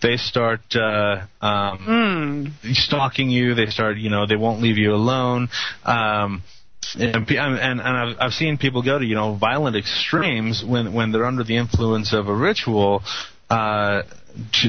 they start stalking you. They start, they won't leave you alone. And I've seen people go to, violent extremes when they're under the influence of a ritual, to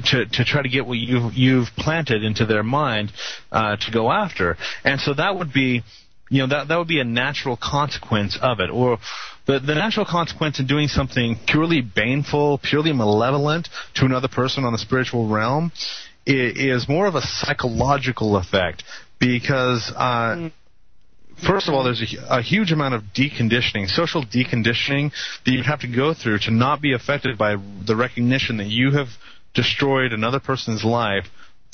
try to get what you've planted into their mind, to go after. And so that would be, that would be a natural consequence of it. Or the natural consequence in doing something purely baneful, purely malevolent to another person on the spiritual realm is more of a psychological effect, because first of all, there's a huge amount of deconditioning, social deconditioning, that you have to go through to not be affected by the recognition that you have destroyed another person's life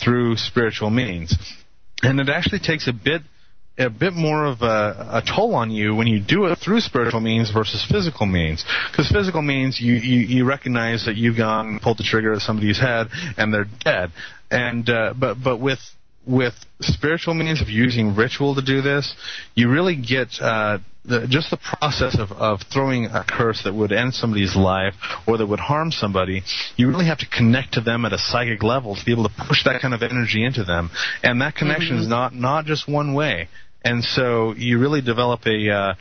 through spiritual means. And it actually takes a bit more of a toll on you when you do it through spiritual means versus physical means. Because physical means, you recognize that you've gone and pulled the trigger at somebody's head and they're dead. And but with spiritual means of using ritual to do this, you really get just the process of throwing a curse that would end somebody's life or that would harm somebody. You really have to connect to them at a psychic level to be able to push that kind of energy into them. And that connection is not just one way. And so you really develop a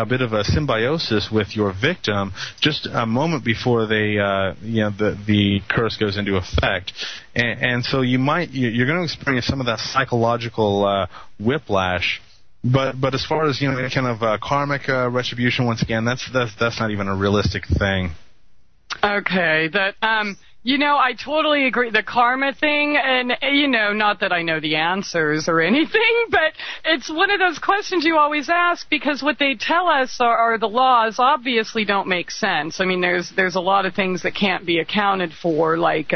bit of a symbiosis with your victim just a moment before the curse goes into effect, and so you're going to experience some of that psychological whiplash. But as far as kind of karmic retribution, once again, that's not even a realistic thing. Okay, I totally agree. The karma thing, and, not that I know the answers or anything, but it's one of those questions you always ask, because what they tell us are the laws obviously don't make sense. I mean, there's a lot of things that can't be accounted for, like,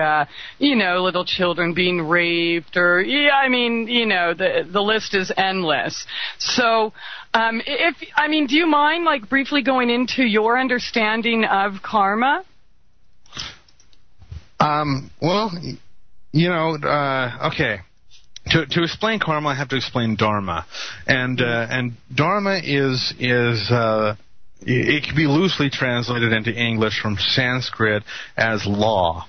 little children being raped, or, the list is endless. So, do you mind, briefly going into your understanding of karma? Okay. To explain karma, I have to explain dharma, and dharma is it can be loosely translated into English from Sanskrit as law.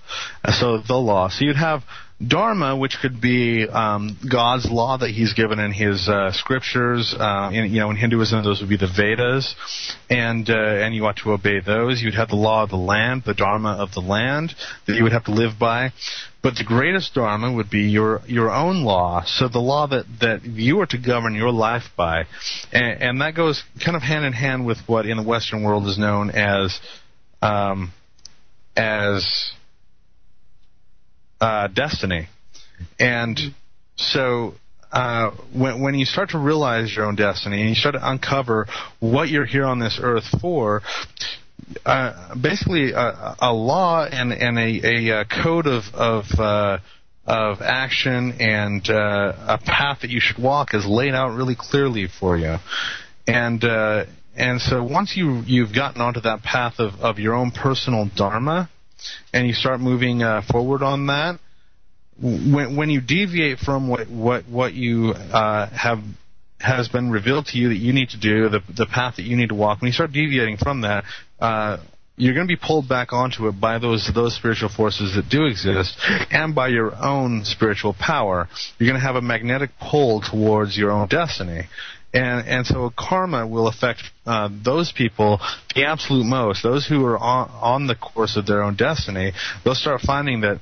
So the law. So you'd have dharma, which could be God's law that He's given in His scriptures. In Hinduism, those would be the Vedas, and you ought to obey those. You'd have the law of the land, the dharma of the land that you would have to live by. But the greatest dharma would be your own law, so the law that you are to govern your life by, and that goes kind of hand in hand with what in the Western world is known as destiny. And so when you start to realize your own destiny and you start to uncover what you're here on this earth for, basically a law and a code of action and a path that you should walk is laid out really clearly for you. And so once you've gotten onto that path of your own personal dharma, and you start moving forward on that, when you deviate from what you has been revealed to you that you need to do, the path that you need to walk, when you start deviating from that, you're going to be pulled back onto it by those spiritual forces that do exist, and by your own spiritual power. You're going to have a magnetic pull towards your own destiny. And so karma will affect those people the absolute most. Those who are on the course of their own destiny, they'll start finding that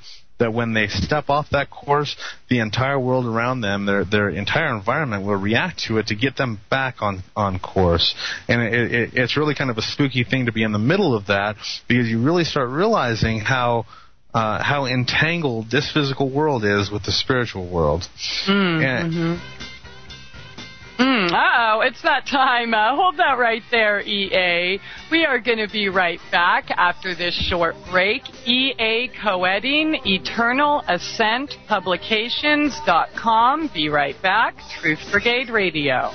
when they step off that course, the entire world around them, their entire environment will react to it to get them back on course. And it's really kind of a spooky thing to be in the middle of that, because you really start realizing how entangled this physical world is with the spiritual world. Uh-oh, it's that time. Hold that right there, EA. We are going to be right back after this short break. EA Koetting, Eternal Ascent Publications.com. Be right back. Truth Brigade Radio.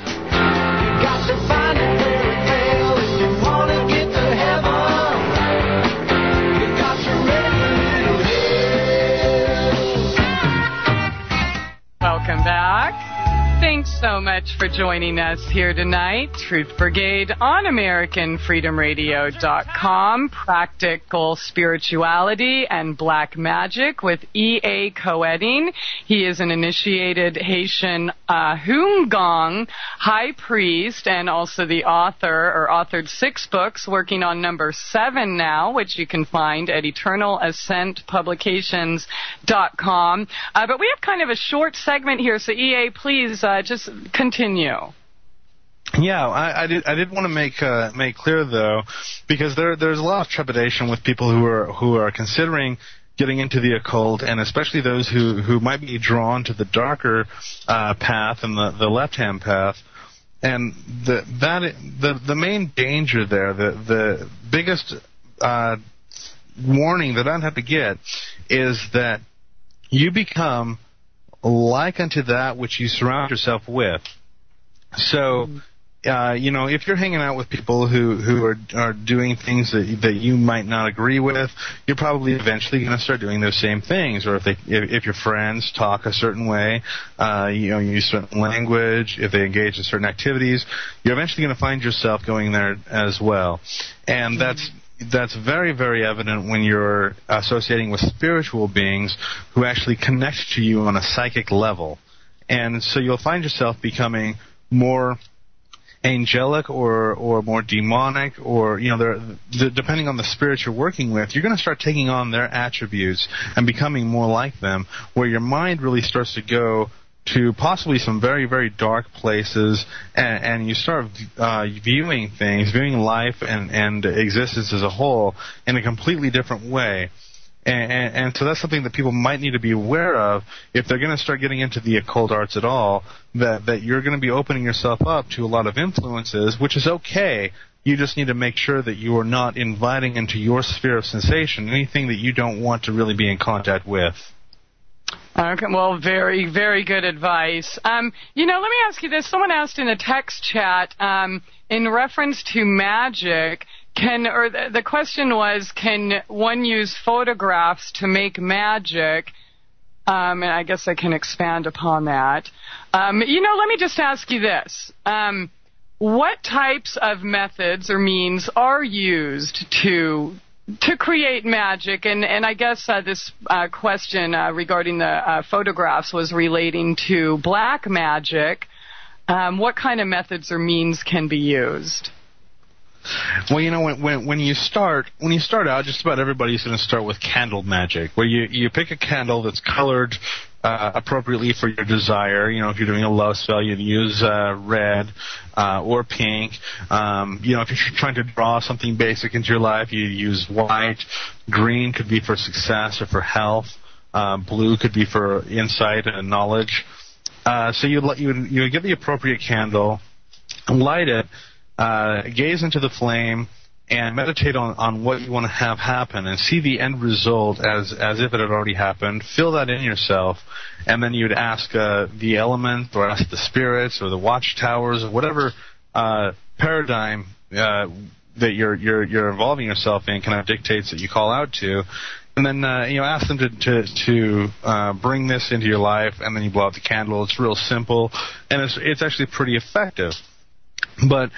You got to find it where it fails if you want to get to heaven. You got to ready. Welcome back. Thank Thanks so much for joining us here tonight. Truth Brigade on AmericanFreedomRadio.com. Practical Spirituality and Black Magick with E.A. Koetting. He is an initiated Haitian Hoongong high priest and also the author, or authored 6 books, working on number 7 now, which you can find at EternalAscentPublications.com. But we have kind of a short segment here, so E.A., please just continue. Yeah, I did want to make clear though, because there's a lot of trepidation with people who are considering getting into the occult, and especially those who might be drawn to the darker path and the left-hand path. And the main danger there, the biggest warning that I'd have to get is that you become like unto that which you surround yourself with. So, if you're hanging out with people who are doing things that you might not agree with, you're probably eventually going to start doing those same things. Or if your friends talk a certain way, use certain language, if they engage in certain activities, you're eventually going to find yourself going there as well. And that's very, very evident when you're associating with spiritual beings who actually connect to you on a psychic level. And so you'll find yourself becoming more angelic or more demonic, or depending on the spirit you're working with, you're going to start taking on their attributes and becoming more like them, where your mind really starts to go to possibly some very, very dark places, and you start viewing life and existence as a whole in a completely different way. And so that's something that people might need to be aware of if they're going to start getting into the occult arts at all, that you're going to be opening yourself up to a lot of influences, which is okay. You just need to make sure that you are not inviting into your sphere of sensation anything that you don't want to really be in contact with. Okay, well, very, very good advice. Let me ask you this. Someone asked in a text chat in reference to magic, the question was, can one use photographs to make magic? And I guess I can expand upon that. Let me just ask you this. What types of methods or means are used to create magic? And I guess this question regarding the photographs was relating to black magic. What kind of methods or means can be used? Well, when you start out, just about everybody's going to start with candle magic, where you pick a candle that's colored appropriately for your desire. If you're doing a love spell, you'd use red or pink. If you're trying to draw something basic into your life, you use white. Green could be for success or for health. Blue could be for insight and knowledge. So you would get the appropriate candle, light it, gaze into the flame, and meditate on what you want to have happen, and see the end result as if it had already happened. Feel that in yourself, and then you'd ask the element, or ask the spirits, or the watchtowers, or whatever paradigm that you're involving yourself in, kind of dictates that you call out to. And then ask them to bring this into your life, and then you blow out the candle. It's real simple, and it's actually pretty effective. But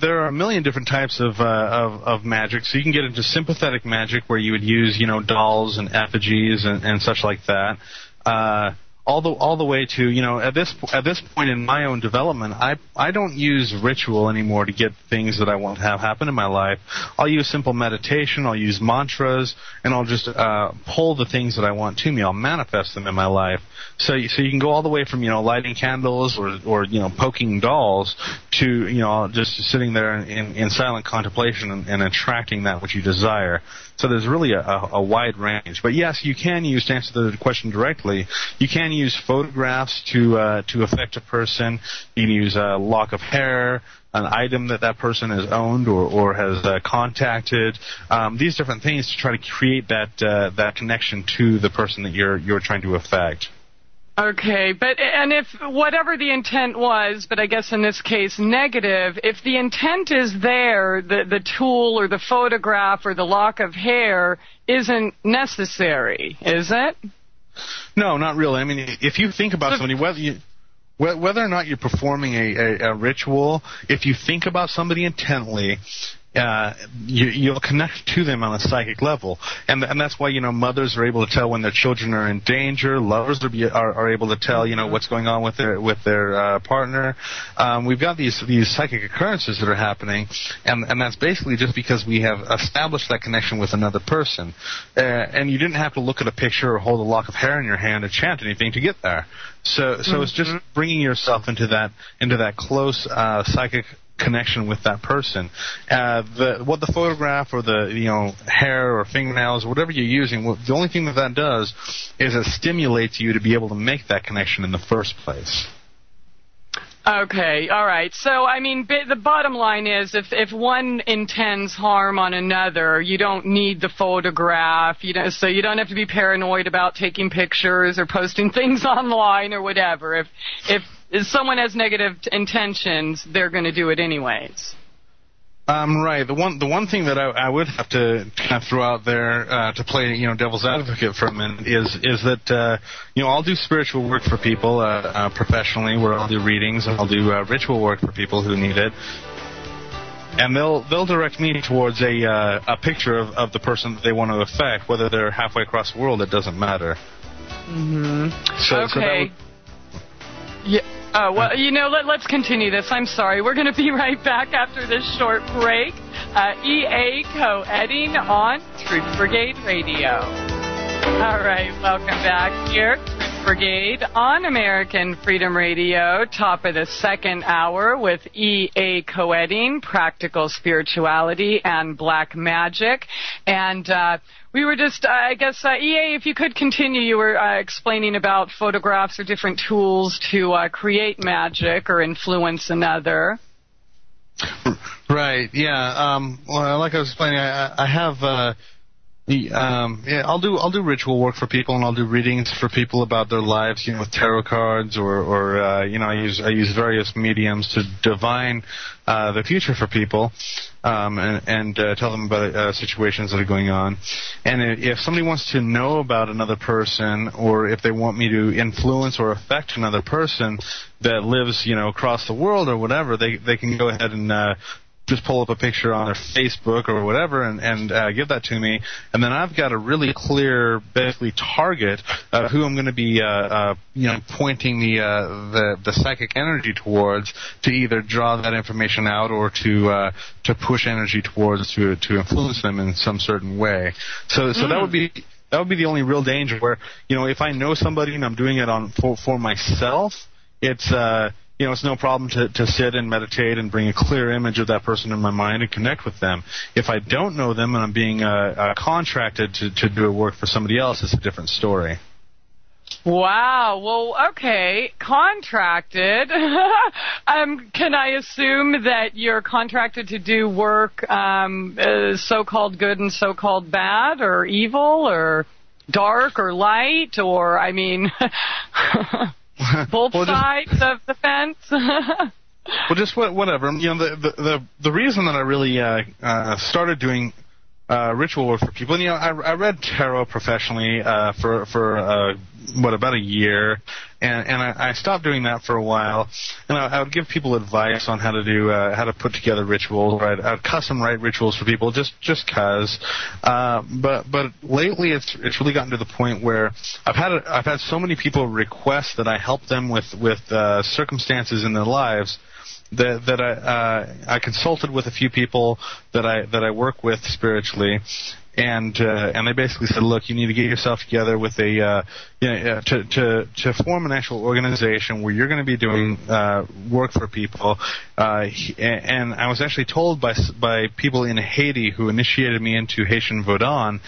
there are a million different types of magic. So you can get into sympathetic magic, where you would use dolls and effigies and such like that. All the way to at this point in my own development, I don't use ritual anymore to get things that I want to have happen in my life. I'll use simple meditation, I'll use mantras, and I'll just pull the things that I want to me. I'll manifest them in my life. So you can go all the way from lighting candles or poking dolls to just sitting there in silent contemplation and attracting that which you desire. So there's really a wide range. But yes, you can use, to answer the question directly, you can use photographs to affect a person. You can use a lock of hair, an item that person has owned or has contacted. These different things to try to create that connection to the person that you're trying to affect. Okay, and if whatever the intent was, but I guess in this case negative, if the intent is there, the tool or the photograph or the lock of hair isn't necessary, is it? No, not really. I mean, if you think about somebody, whether or not you're performing a ritual, if you think about somebody intently, you'll connect to them on a psychic level, and that's why mothers are able to tell when their children are in danger. Lovers are able to tell what's going on with their partner. We've got these psychic occurrences that are happening, and that's basically just because we have established that connection with another person. And you didn't have to look at a picture or hold a lock of hair in your hand or chant anything to get there. So it's just bringing yourself into that close psychic connection with that person. What the photograph or the hair or fingernails or whatever you're using, the only thing that does is it stimulates you to be able to make that connection in the first place. Okay, all right. So, I mean, the bottom line is if one intends harm on another, you don't need the photograph, so you don't have to be paranoid about taking pictures or posting things online or whatever. If someone has negative intentions, they're going to do it anyways. Right. The one thing that I would have to kind of throw out there to play devil's advocate for a minute is that I'll do spiritual work for people professionally, where I'll do readings and I'll do ritual work for people who need it, and they'll direct me towards a picture of the person that they want to affect, whether they're halfway across the world. It doesn't matter. Mm-hmm. So okay. So that would, yeah. Oh, well, let's continue this. I'm sorry. We're going to be right back after this short break. E.A. Koetting on Truth Brigade Radio. All right, welcome back here. Truth Brigade on American Freedom Radio. Top of the second hour with E.A. Koetting, Practical Spirituality and Black Magick. And we were just, I guess, E.A., if you could continue, you were explaining about photographs or different tools to create magic or influence another. Right, yeah. Well, like I was explaining, I have... I'll do ritual work for people, and I'll do readings for people about their lives, with tarot cards, or I use various mediums to divine the future for people, and tell them about situations that are going on. And if somebody wants to know about another person, or if they want me to influence or affect another person that lives, across the world or whatever, they can go ahead and just pull up a picture on their Facebook or whatever and give that to me, and then I've got a really clear, basically, target of who I'm going to be, pointing the psychic energy towards, to either draw that information out or to push energy towards to influence them in some certain way. So that would be the only real danger. Where if I know somebody and I'm doing it for myself, it's it's no problem to sit and meditate and bring a clear image of that person in my mind and connect with them. If I don't know them and I'm being contracted to do a work for somebody else, it's a different story. Wow. Well, okay. Contracted. Can I assume that you're contracted to do work so-called good and so-called bad, or evil, or dark, or light, or, I mean... both sides of the fence? Well, just whatever. The reason that I really started doing ritual work for people, I read tarot professionally for about a year, and I stopped doing that for a while, and I would give people advice on how to put together rituals. Right? I'd custom write rituals for people just cause. But lately it's really gotten to the point where I've had so many people request that I help them with circumstances in their lives that I consulted with a few people that I work with spiritually, and they basically said, look, you need to get yourself together with to form an actual organization where you're going to be doing work for people. And I was actually told by people in Haiti who initiated me into Haitian Vodun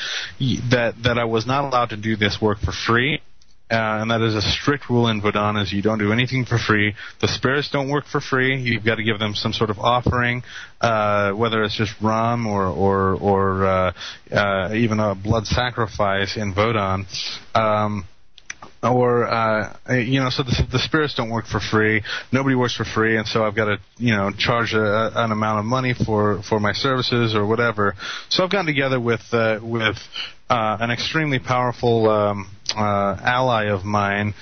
that I was not allowed to do this work for free. And that is a strict rule in Vodun, is you don't do anything for free. The spirits don't work for free. You've got to give them some sort of offering, whether it's just rum or even a blood sacrifice in Vodun. So the spirits don't work for free. Nobody works for free, and so I've got to, charge an amount of money for my services or whatever. So I've gotten together with an extremely powerful ally of mine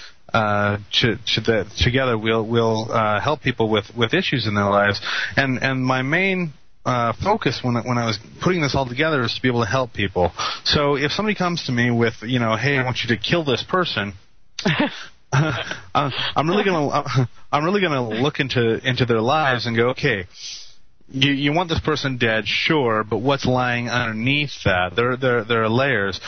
together we'll help people with issues in their lives. And my main focus when I was putting this all together is to be able to help people. So if somebody comes to me with, hey, I want you to kill this person, I'm really gonna look into their lives and go, okay, you want this person dead, sure, but what's lying underneath that? There are layers.